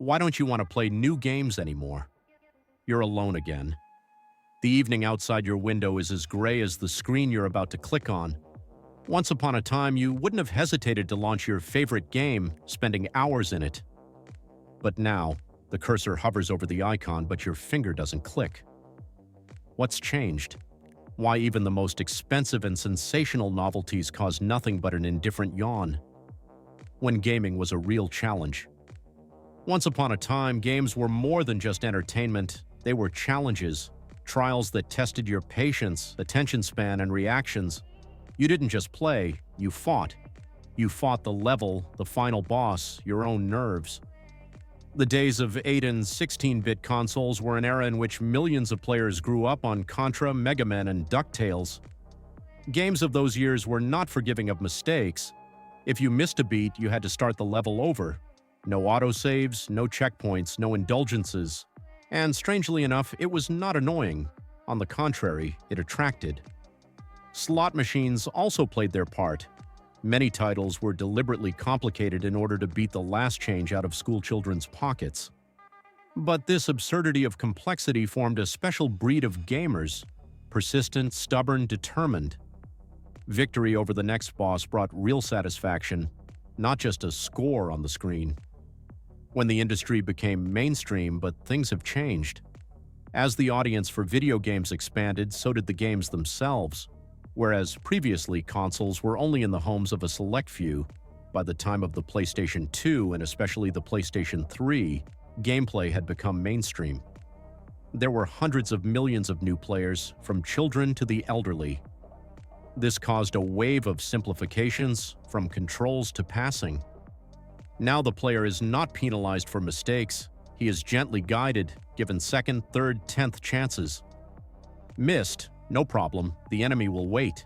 Why don't you want to play new games anymore? You're alone again. The evening outside your window is as gray as the screen you're about to click on. Once upon a time, you wouldn't have hesitated to launch your favorite game, spending hours in it. But now, the cursor hovers over the icon, but your finger doesn't click. What's changed? Why even the most expensive and sensational novelties cause nothing but an indifferent yawn? When gaming was a real challenge. Once upon a time, games were more than just entertainment. They were challenges, trials that tested your patience, attention span, and reactions. You didn't just play, you fought. You fought the level, the final boss, your own nerves. The days of 8 and 16-bit consoles were an era in which millions of players grew up on Contra, Mega Man, and DuckTales. Games of those years were not forgiving of mistakes. If you missed a beat, you had to start the level over. No autosaves, no checkpoints, no indulgences. And strangely enough, it was not annoying. On the contrary, it attracted. Slot machines also played their part. Many titles were deliberately complicated in order to beat the last change out of schoolchildren's pockets. But this absurdity of complexity formed a special breed of gamers, persistent, stubborn, determined. Victory over the next boss brought real satisfaction, not just a score on the screen. When the industry became mainstream, but things have changed. As the audience for video games expanded, so did the games themselves. Whereas previously consoles were only in the homes of a select few, by the time of the PlayStation 2 and especially the PlayStation 3, gameplay had become mainstream. There were hundreds of millions of new players, from children to the elderly. This caused a wave of simplifications, from controls to passing. Now the player is not penalized for mistakes. He is gently guided, given second, third, 10th chances. Missed? No problem, the enemy will wait.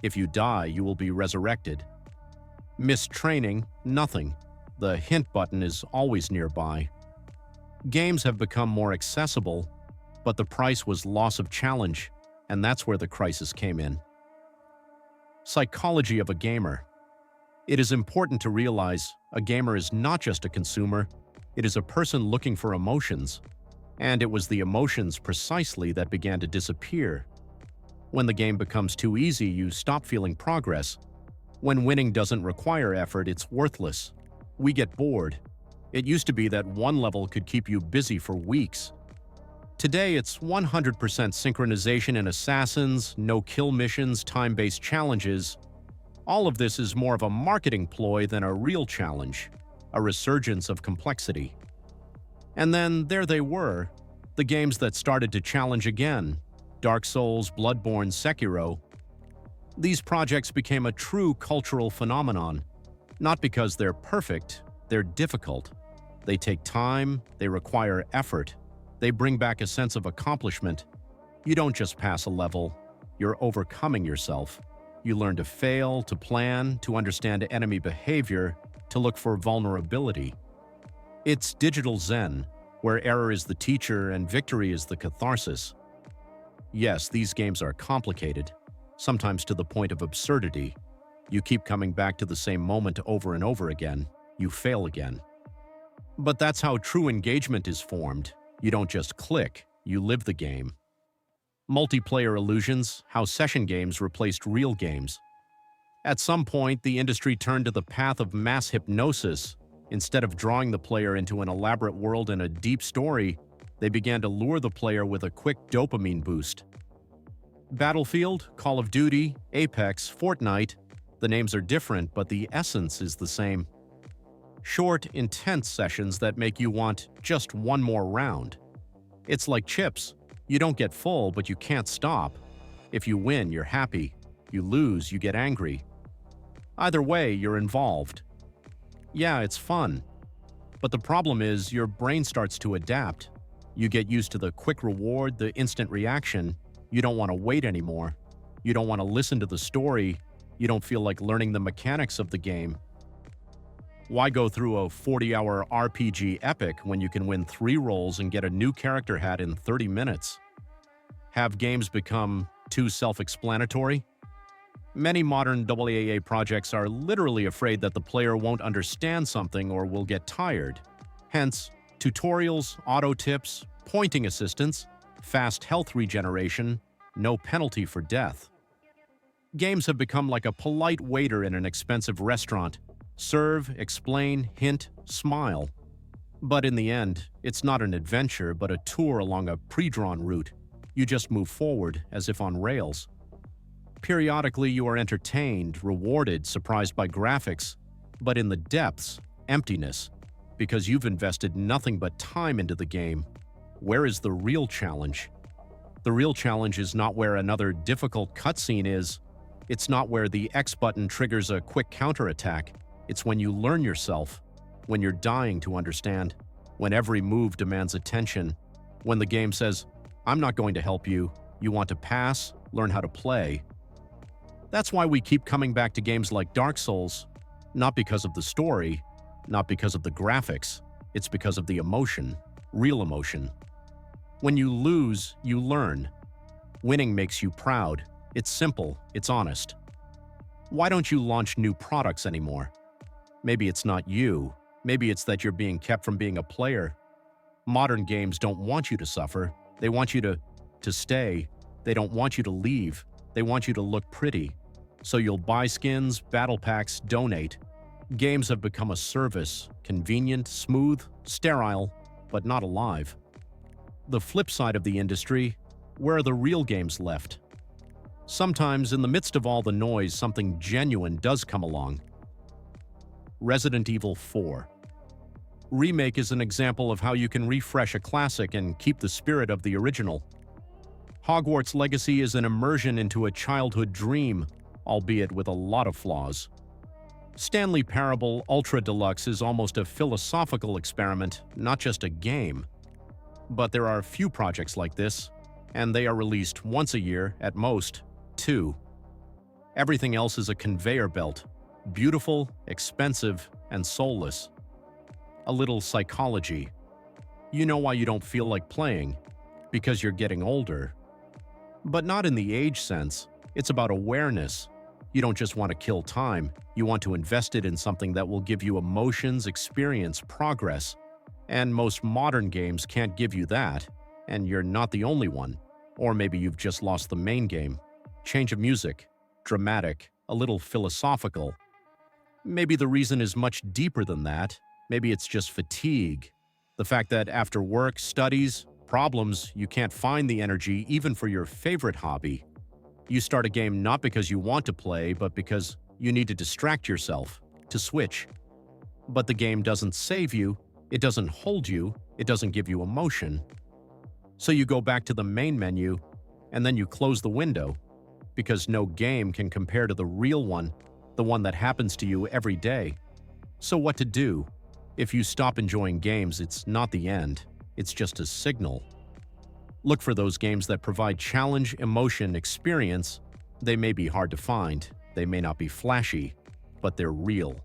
If you die, you will be resurrected. Missed training? Nothing. The hint button is always nearby. Games have become more accessible, but the price was loss of challenge, and that's where the crisis came in. Psychology of a gamer. It is important to realize a gamer is not just a consumer, it is a person looking for emotions. And it was the emotions precisely that began to disappear. When the game becomes too easy, you stop feeling progress. When winning doesn't require effort, it's worthless. We get bored. It used to be that one level could keep you busy for weeks. Today, it's 100% synchronization in assassins, no-kill missions, time-based challenges. All of this is more of a marketing ploy than a real challenge, a resurgence of complexity. And then there they were, the games that started to challenge again. Dark Souls, Bloodborne, Sekiro. These projects became a true cultural phenomenon. Not because they're perfect, they're difficult. They take time, they require effort. They bring back a sense of accomplishment. You don't just pass a level, you're overcoming yourself. You learn to fail, to plan, to understand enemy behavior, to look for vulnerability. It's digital Zen, where error is the teacher and victory is the catharsis. Yes, these games are complicated, sometimes to the point of absurdity. You keep coming back to the same moment over and over again. You fail again. But that's how true engagement is formed. You don't just click, you live the game. Multiplayer illusions, how session games replaced real games. At some point, the industry turned to the path of mass hypnosis. Instead of drawing the player into an elaborate world and a deep story, they began to lure the player with a quick dopamine boost. Battlefield, Call of Duty, Apex, Fortnite, the names are different, but the essence is the same. Short, intense sessions that make you want just one more round. It's like chips. You don't get full, but you can't stop. If you win, you're happy. You lose, you get angry. Either way, you're involved. Yeah, it's fun. But the problem is, your brain starts to adapt. You get used to the quick reward, the instant reaction. You don't want to wait anymore. You don't want to listen to the story. You don't feel like learning the mechanics of the game. Why go through a 40-hour RPG epic when you can win 3 rolls and get a new character hat in 30 minutes? Have games become too self-explanatory? Many modern AAA projects are literally afraid that the player won't understand something or will get tired. Hence, Tutorials, auto tips, pointing assistance, fast health regeneration, no penalty for death. Games have become like a polite waiter in an expensive restaurant. Serve, explain, hint, smile. But in the end, it's not an adventure but a tour along a pre-drawn route. You just move forward as if on rails. Periodically, you are entertained, rewarded, surprised by graphics, but in the depths, emptiness, because you've invested nothing but time into the game. Where is the real challenge? The real challenge is not where another difficult cutscene is. It's not where the X button triggers a quick counterattack. It's when you learn yourself, when you're dying to understand, when every move demands attention, when the game says, "I'm not going to help you, you want to pass, learn how to play." That's why we keep coming back to games like Dark Souls, not because of the story, not because of the graphics, it's because of the emotion, real emotion. When you lose, you learn. Winning makes you proud. It's simple, it's honest. Why don't you launch new products anymore? Maybe it's not you. Maybe it's that you're being kept from being a player. Modern games don't want you to suffer. They want you to stay. They don't want you to leave. They want you to look pretty. So you'll buy skins, battle packs, donate. Games have become a service, convenient, smooth, sterile, but not alive. The flip side of the industry, where are the real games left? Sometimes, in the midst of all the noise, something genuine does come along. Resident Evil 4. Remake is an example of how you can refresh a classic and keep the spirit of the original. Hogwarts Legacy is an immersion into a childhood dream, albeit with a lot of flaws. Stanley Parable Ultra Deluxe is almost a philosophical experiment, not just a game. But there are few projects like this, and they are released once a year, at most, 2. Everything else is a conveyor belt, beautiful, expensive, and soulless. A little psychology. You know why you don't feel like playing? Because you're getting older. But not in the age sense. It's about awareness. You don't just want to kill time. You want to invest it in something that will give you emotions, experience, progress. And most modern games can't give you that. And you're not the only one. Or maybe you've just lost the main game. Change of music. Dramatic. A little philosophical. Maybe the reason is much deeper than that. Maybe it's just fatigue. The fact that after work, studies, problems, you can't find the energy even for your favorite hobby. You start a game not because you want to play, but because you need to distract yourself, to switch. But the game doesn't save you, it doesn't hold you, it doesn't give you emotion. So you go back to the main menu, and then you close the window, because no game can compare to the real one, the one that happens to you every day. So what to do? If you stop enjoying games, it's not the end. It's just a signal. Look for those games that provide challenge, emotion, experience. They may be hard to find, they may not be flashy, but they're real.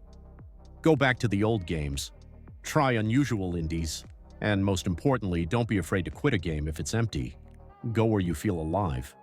Go back to the old games. Try unusual indies. And most importantly, don't be afraid to quit a game if it's empty. Go where you feel alive.